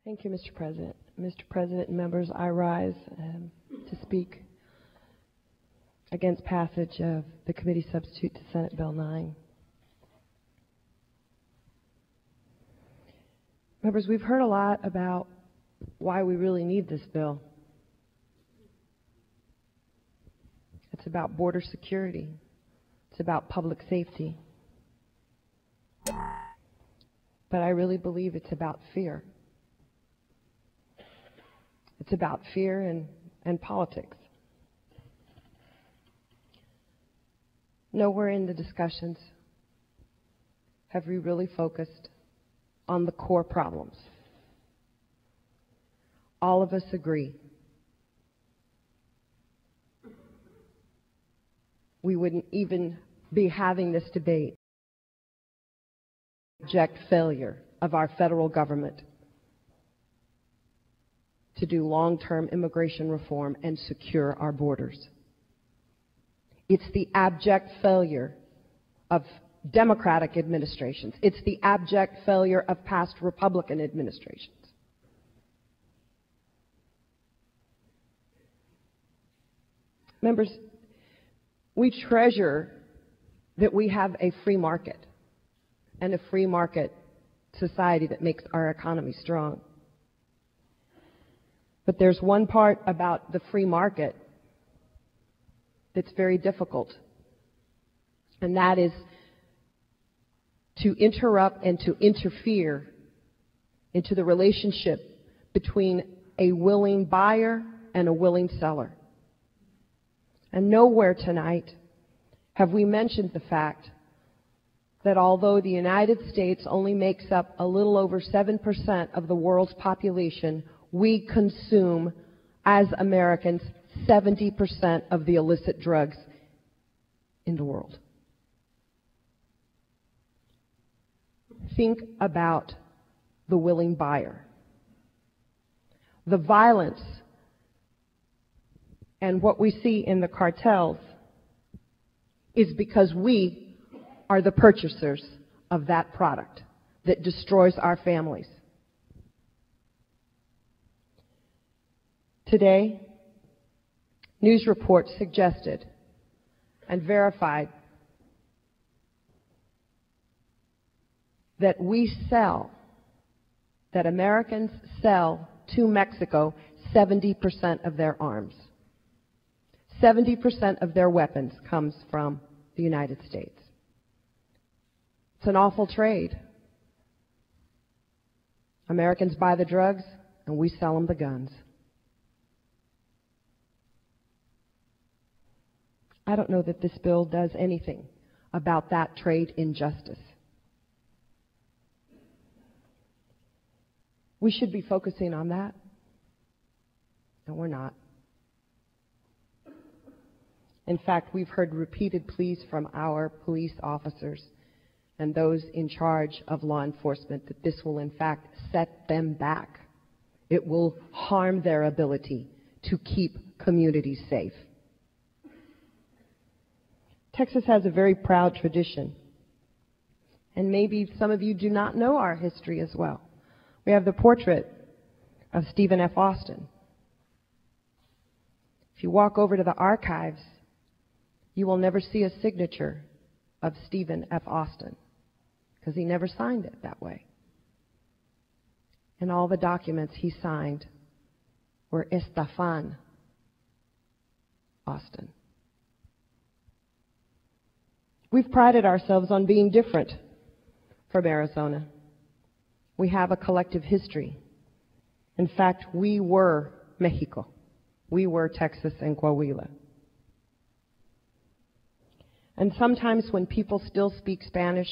Thank you, Mr. President. Mr. President and members, I rise to speak against passage of the committee substitute to Senate Bill 9. Members, we've heard a lot about why we really need this bill. It's about border security. It's about public safety. But I really believe it's about fear. It's about fear and politics. Nowhere in the discussions have we really focused on the core problems. All of us agree we wouldn't even be having this debate. Abject failure of our federal government to do long-term immigration reform and secure our borders. It's the abject failure of Democratic administrations. It's the abject failure of past Republican administrations. Members, we treasure that we have a free market and a free market society that makes our economy strong. But there's one part about the free market that's very difficult, and that is to interrupt and to interfere into the relationship between a willing buyer and a willing seller. And nowhere tonight have we mentioned the fact that although the United States only makes up a little over 7% of the world's population, we consume, as Americans, 70% of the illicit drugs in the world. Think about the willing buyer. The violence and what we see in the cartels is because we are the purchasers of that product that destroys our families. Today, news reports suggested and verified that that Americans sell to Mexico 70% of their arms. 70% of their weapons comes from the United States. It's an awful trade. Americans buy the drugs and we sell them the guns. I don't know that this bill does anything about that trade injustice. We should be focusing on that, and we're not. In fact, we've heard repeated pleas from our police officers and those in charge of law enforcement that this will in fact set them back. It will harm their ability to keep communities safe. Texas has a very proud tradition, and maybe some of you do not know our history as well. We have the portrait of Stephen F. Austin. If you walk over to the archives, you will never see a signature of Stephen F. Austin, because he never signed it that way. And all the documents he signed were Estefan Austin. We've prided ourselves on being different from Arizona. We have a collective history. In fact, we were Mexico. We were Texas and Coahuila. And sometimes when people still speak Spanish,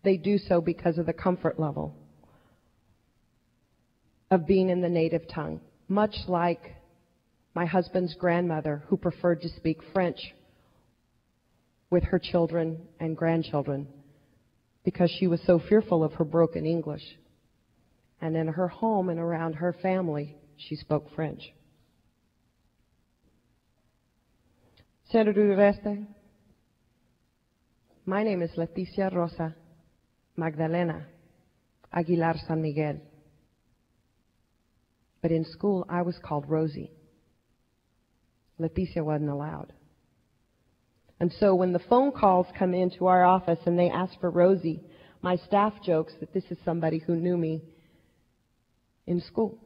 they do so because of the comfort level of being in the native tongue, much like my husband's grandmother, who preferred to speak French with her children and grandchildren because she was so fearful of her broken English. And in her home and around her family, she spoke French. Senator Ureste, my name is Leticia Rosa Magdalena Aguilar San Miguel. But in school, I was called Rosie. Leticia wasn't allowed. And so when the phone calls come into our office and they ask for Rosie, my staff jokes that this is somebody who knew me in school.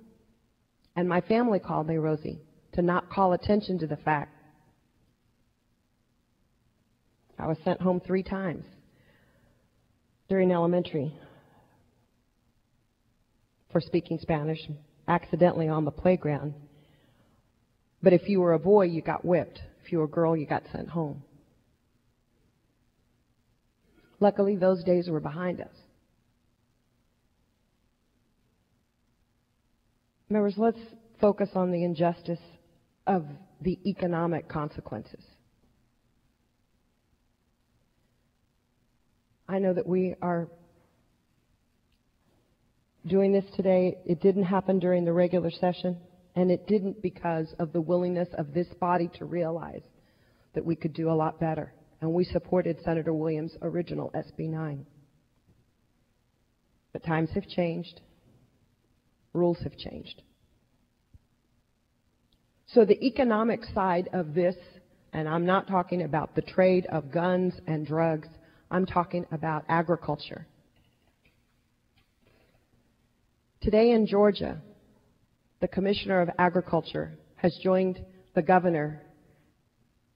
And my family called me Rosie to not call attention to the fact I was sent home 3 times during elementary for speaking Spanish, accidentally on the playground. But if you were a boy, you got whipped. If you were a girl, you got sent home. Luckily, those days were behind us. Members, let's focus on the injustice of the economic consequences. I know that we are doing this today. It didn't happen during the regular session, and it didn't because of the willingness of this body to realize that we could do a lot better. And we supported Senator Williams' original SB 9. But times have changed. Rules have changed. So the economic side of this, and I'm not talking about the trade of guns and drugs, I'm talking about agriculture. Today in Georgia, the Commissioner of Agriculture has joined the governor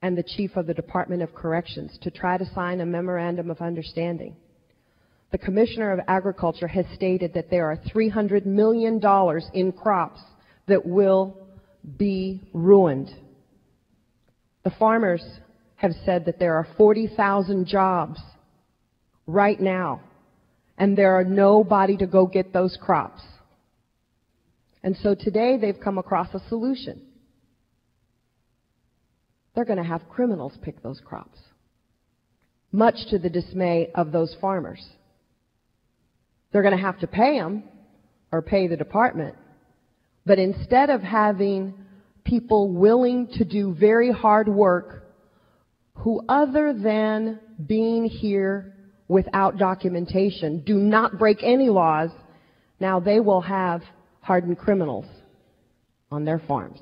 and the chief of the Department of Corrections to try to sign a memorandum of understanding. The Commissioner of Agriculture has stated that there are $300 million in crops that will be ruined. The farmers have said that there are 40,000 jobs right now, and there are nobody to go get those crops. And so today they've come across a solution. They're going to have criminals pick those crops, much to the dismay of those farmers. They're going to have to pay them or pay the department. But instead of having people willing to do very hard work who, other than being here without documentation, do not break any laws, now they will have hardened criminals on their farms.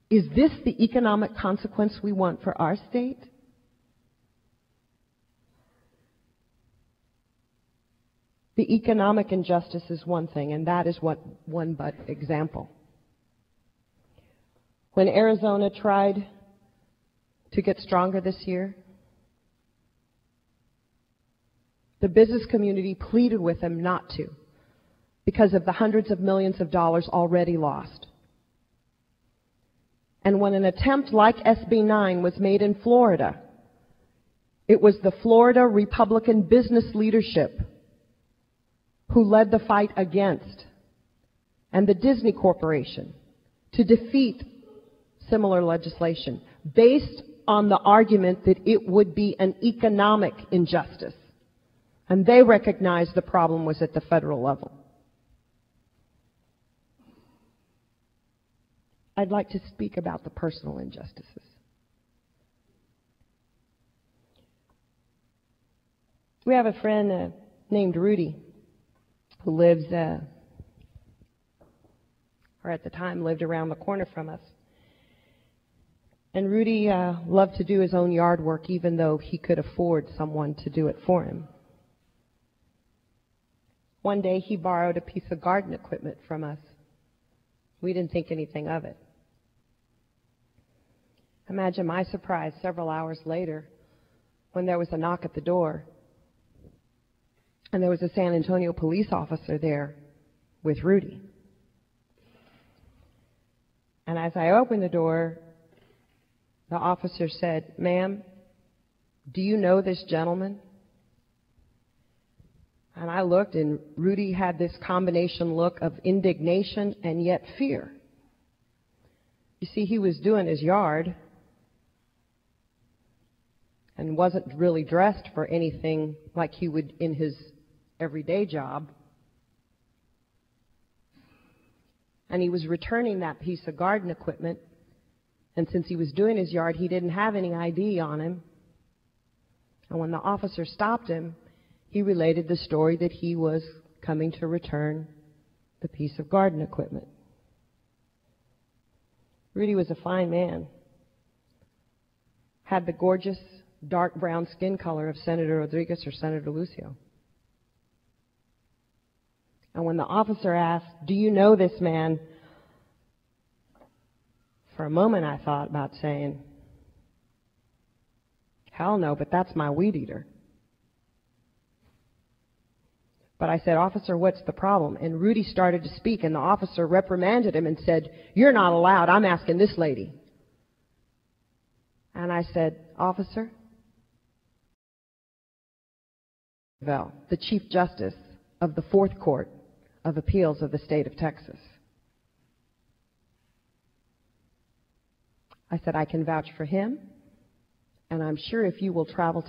Is this the economic consequence we want for our state? The economic injustice is one thing, and that is what one but example. When Arizona tried to get stronger this year, the business community pleaded with them not to because of the hundreds of millions of dollars already lost. And when an attempt like SB 9 was made in Florida, it was the Florida Republican business leadership who led the fight against, and the Disney Corporation, to defeat similar legislation based on the argument that it would be an economic injustice. And they recognized the problem was at the federal level. I'd like to speak about the personal injustices. We have a friend named Rudy who lives, or at the time lived around the corner from us. And Rudy loved to do his own yard work even though he could afford someone to do it for him. One day he borrowed a piece of garden equipment from us. We didn't think anything of it. Imagine my surprise several hours later when there was a knock at the door and there was a San Antonio police officer there with Rudy. And as I opened the door, the officer said, "Ma'am, do you know this gentleman?" And I looked, and Rudy had this combination look of indignation and yet fear. You see, he was doing his yard and wasn't really dressed for anything like he would in his everyday job. And he was returning that piece of garden equipment, and since he was doing his yard, he didn't have any ID on him. And when the officer stopped him, he related the story that he was coming to return the piece of garden equipment. Rudy was a fine man, had the gorgeous dark brown skin color of Senator Rodriguez or Senator Lucio. And when the officer asked, "Do you know this man?" For a moment I thought about saying, "Hell no, but that's my weed eater." But I said, "Officer, what's the problem?" And Rudy started to speak, and the officer reprimanded him and said, "You're not allowed. I'm asking this lady." And I said, "Officer," the Chief Justice of the Fourth Court of Appeals of the state of Texas. I said, "I can vouch for him, and I'm sure if you will travel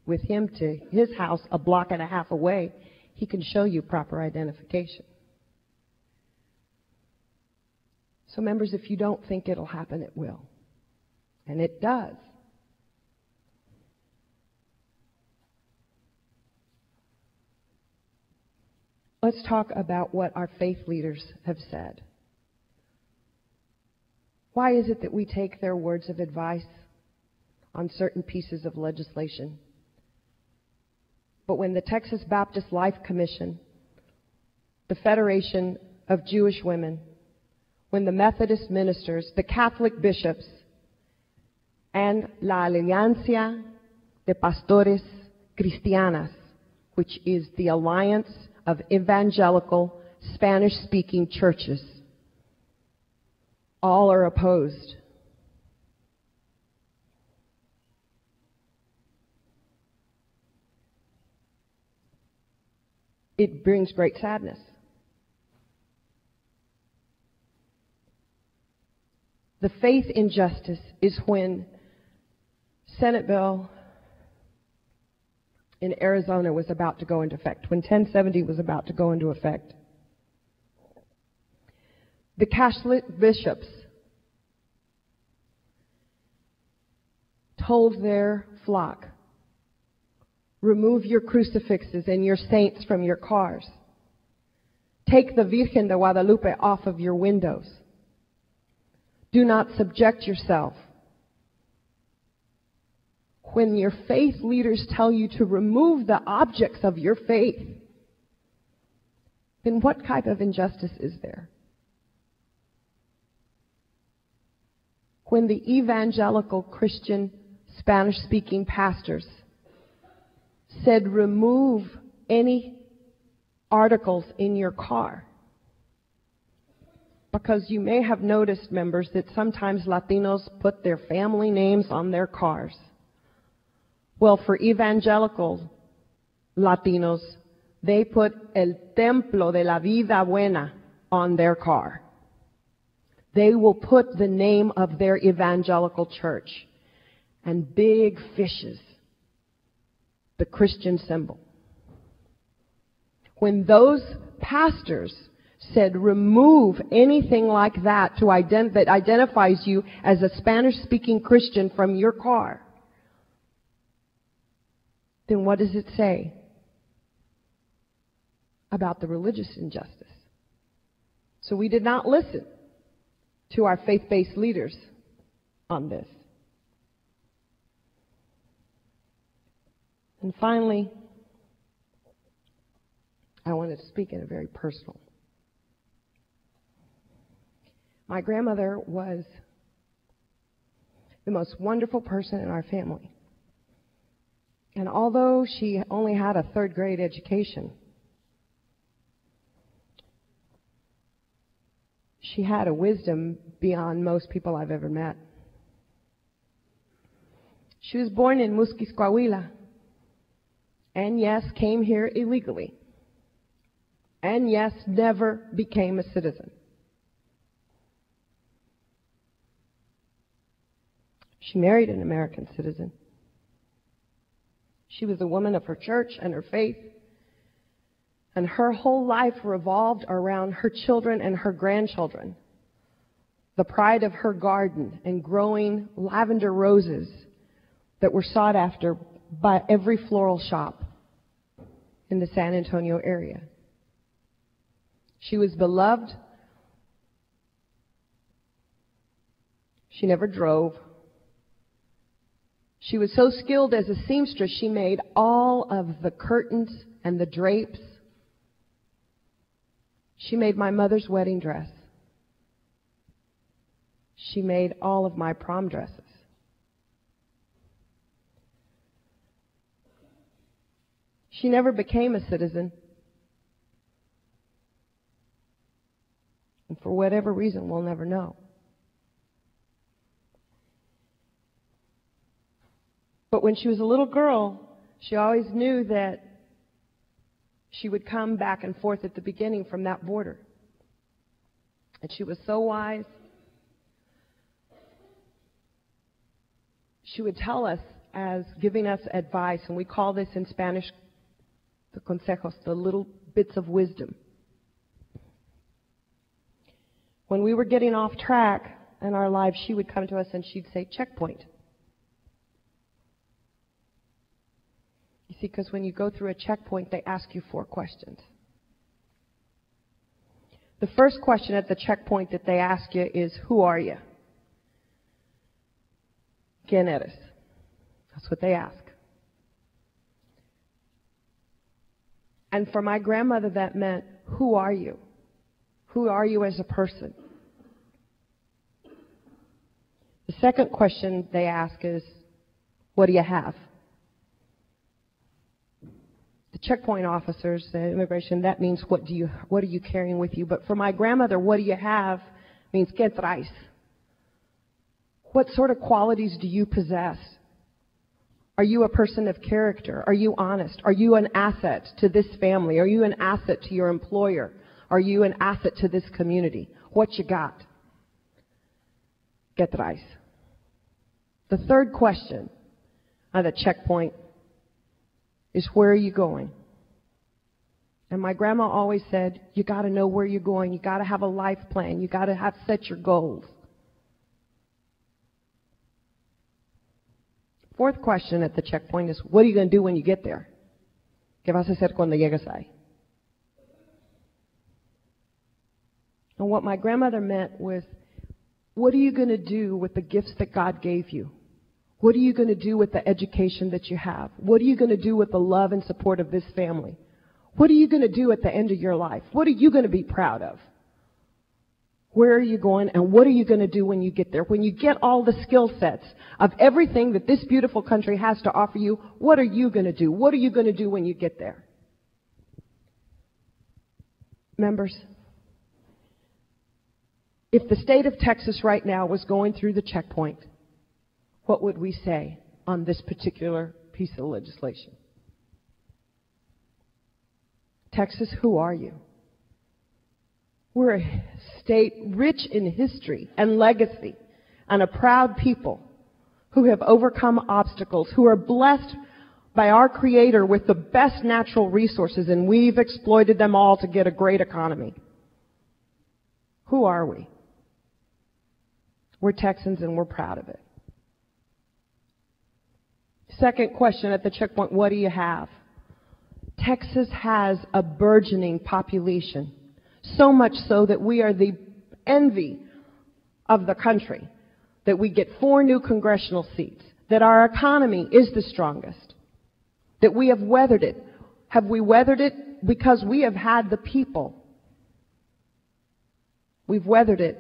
with him to his house a block and a half away, he can show you proper identification." So members, if you don't think it'll happen, it will. And it does. Let's talk about what our faith leaders have said. Why is it that we take their words of advice on certain pieces of legislation, but when the Texas Baptist Life Commission, the Federation of Jewish Women, when the Methodist ministers, the Catholic bishops, and La Alianza de Pastores Cristianas, which is the alliance of evangelical Spanish-speaking churches, all are opposed? It brings great sadness. The faith injustice is when Senate bill in Arizona was about to go into effect, when 1070 was about to go into effect. The Catholic bishops told their flock, "Remove your crucifixes and your saints from your cars. Take the Virgen de Guadalupe off of your windows. Do not subject yourself." When your faith leaders tell you to remove the objects of your faith, then what type of injustice is there? When the evangelical Christian Spanish-speaking pastors said, "Remove any articles in your car," because you may have noticed, members, that sometimes Latinos put their family names on their cars. Well, for evangelical Latinos, they put El Templo de la Vida Buena on their car. They will put the name of their evangelical church and big fishes, the Christian symbol. When those pastors said, "Remove anything like that that identifies you as a Spanish-speaking Christian from your car," then what does it say about the religious injustice? So we did not listen to our faith-based leaders on this. And finally, I want to speak in a very personal. My grandmother was the most wonderful person in our family. And although she only had a third-grade education, she had a wisdom beyond most people I've ever met. She was born in Musquis, Coahuila, and yes, came here illegally, and yes, never became a citizen. She married an American citizen. She was a woman of her church and her faith, and her whole life revolved around her children and her grandchildren, the pride of her garden and growing lavender roses that were sought after by every floral shop in the San Antonio area. She was beloved. She never drove. She was so skilled as a seamstress, she made all of the curtains and the drapes. She made my mother's wedding dress. She made all of my prom dresses. She never became a citizen. And for whatever reason, we'll never know. But when she was a little girl, she always knew that she would come back and forth at the beginning from that border. And she was so wise. She would tell us as giving us advice, and we call this in Spanish the consejos, the little bits of wisdom. When we were getting off track in our lives, she would come to us and she'd say, checkpoint. You see, because when you go through a checkpoint, they ask you 4 questions. The first question at the checkpoint that they ask you is, who are you? ¿Quién eres? That's what they ask. And for my grandmother, that meant, who are you? Who are you as a person? The second question they ask is, what do you have? The checkpoint officers, the immigration, that means what are you carrying with you? But for my grandmother, what do you have means ¿qué traes? What sort of qualities do you possess? Are you a person of character? Are you honest? Are you an asset to this family? Are you an asset to your employer? Are you an asset to this community? What you got? ¿Qué traes? The third question at the checkpoint is, where are you going? And my grandma always said, you got to know where you're going. You got to have a life plan. You got to have set your goals. Fourth question at the checkpoint is, what are you going to do when you get there? ¿Qué vas a hacer cuando llegues ahí? And what my grandmother meant was, what are you going to do with the gifts that God gave you? What are you going to do with the education that you have? What are you going to do with the love and support of this family? What are you going to do at the end of your life? What are you going to be proud of? Where are you going, and what are you going to do when you get there? When you get all the skill sets of everything that this beautiful country has to offer you, what are you going to do? What are you going to do when you get there? Members, if the state of Texas right now was going through the checkpoint, what would we say on this particular piece of legislation? Texas, who are you? We're a state rich in history and legacy and a proud people who have overcome obstacles, who are blessed by our Creator with the best natural resources, and we've exploited them all to get a great economy. Who are we? We're Texans and we're proud of it. Second question at the checkpoint, what do you have? Texas has a burgeoning population, so much so that we are the envy of the country, that we get 4 new congressional seats, that our economy is the strongest, that we have weathered it. Have we weathered it? Because we have had the people. We've weathered it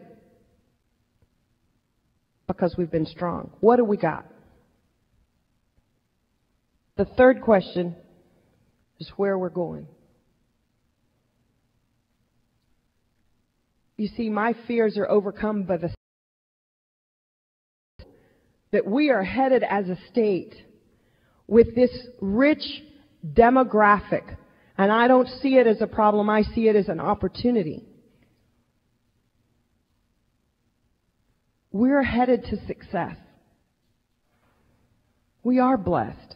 because we've been strong. What do we got? The third question is where we're going. You see, my fears are overcome by the that we are headed as a state with this rich demographic. And I don't see it as a problem. I see it as an opportunity. We're headed to success. We are blessed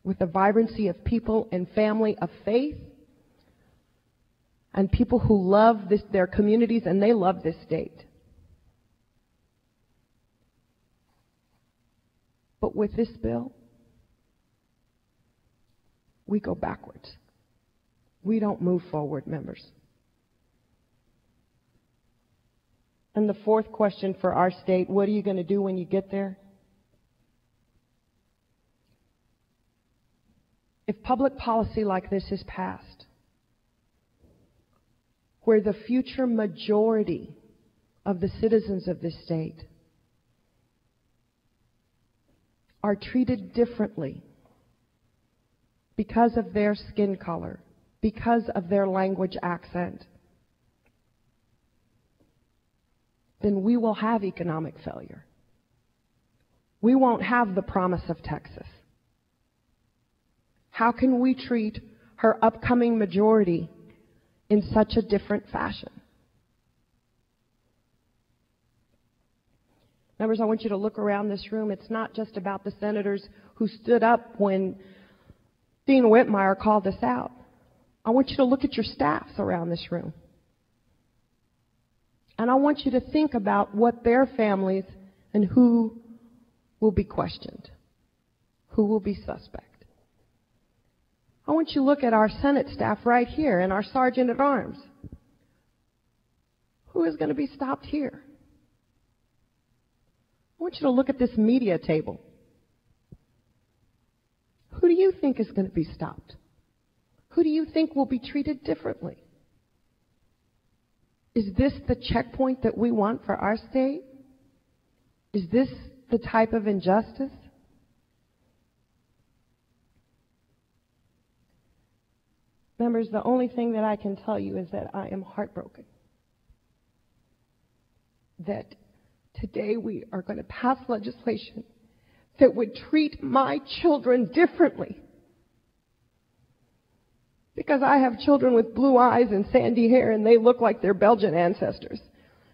with a vibrancy of people and family of faith and people who love their communities, and they love this state. But with this bill, we go backwards. we don't move forward, members. And the fourth question for our state, what are you going to do when you get there? If public policy like this is passed, where the future majority of the citizens of this state are treated differently because of their skin color, because of their language accent, then we will have economic failure. We won't have the promise of Texas. How can we treat her upcoming majority in such a different fashion? Members, I want you to look around this room. It's not just about the senators who stood up when Dean Whitmire called us out. I want you to look at your staffs around this room. And I want you to think about what their families and who will be questioned, who will be suspect. I want you to look at our Senate staff right here and our Sergeant at Arms. Who is going to be stopped here? I want you to look at this media table. Who do you think is going to be stopped? Who do you think will be treated differently? Is this the checkpoint that we want for our state? Is this the type of injustice? Members, the only thing that I can tell you is that I am heartbroken that today we are going to pass legislation that would treat my children differently. Because I have children with blue eyes and sandy hair, and they look like their Belgian ancestors.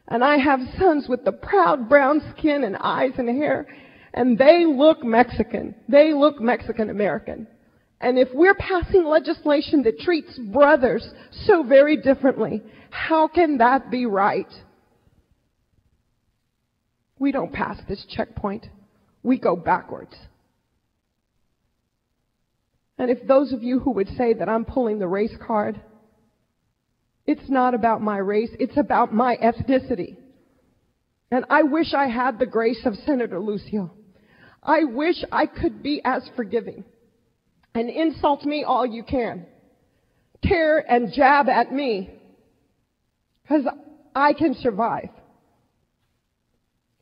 And I have sons with the proud brown skin and eyes and hair, and they look Mexican. They look Mexican American. And if we're passing legislation that treats brothers so very differently, how can that be right? We don't pass this checkpoint. We go backwards. And if those of you who would say that I'm pulling the race card, it's not about my race, it's about my ethnicity. And I wish I had the grace of Senator Lucio. I wish I could be as forgiving. And insult me all you can. Tear and jab at me. Because I can survive.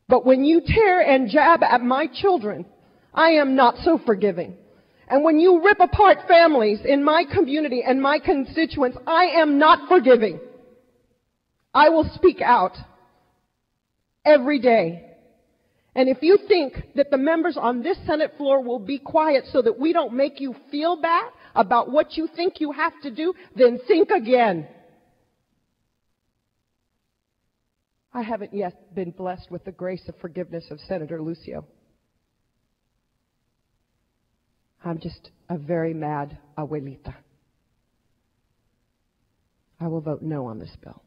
But when you tear and jab at my children, I am not so forgiving. And when you rip apart families in my community and my constituents, I am not forgiving. I will speak out every day. And if you think that the members on this Senate floor will be quiet so that we don't make you feel bad about what you think you have to do, then think again. I haven't yet been blessed with the grace of forgiveness of Senator Lucio. I'm just a very mad abuelita. I will vote no on this bill.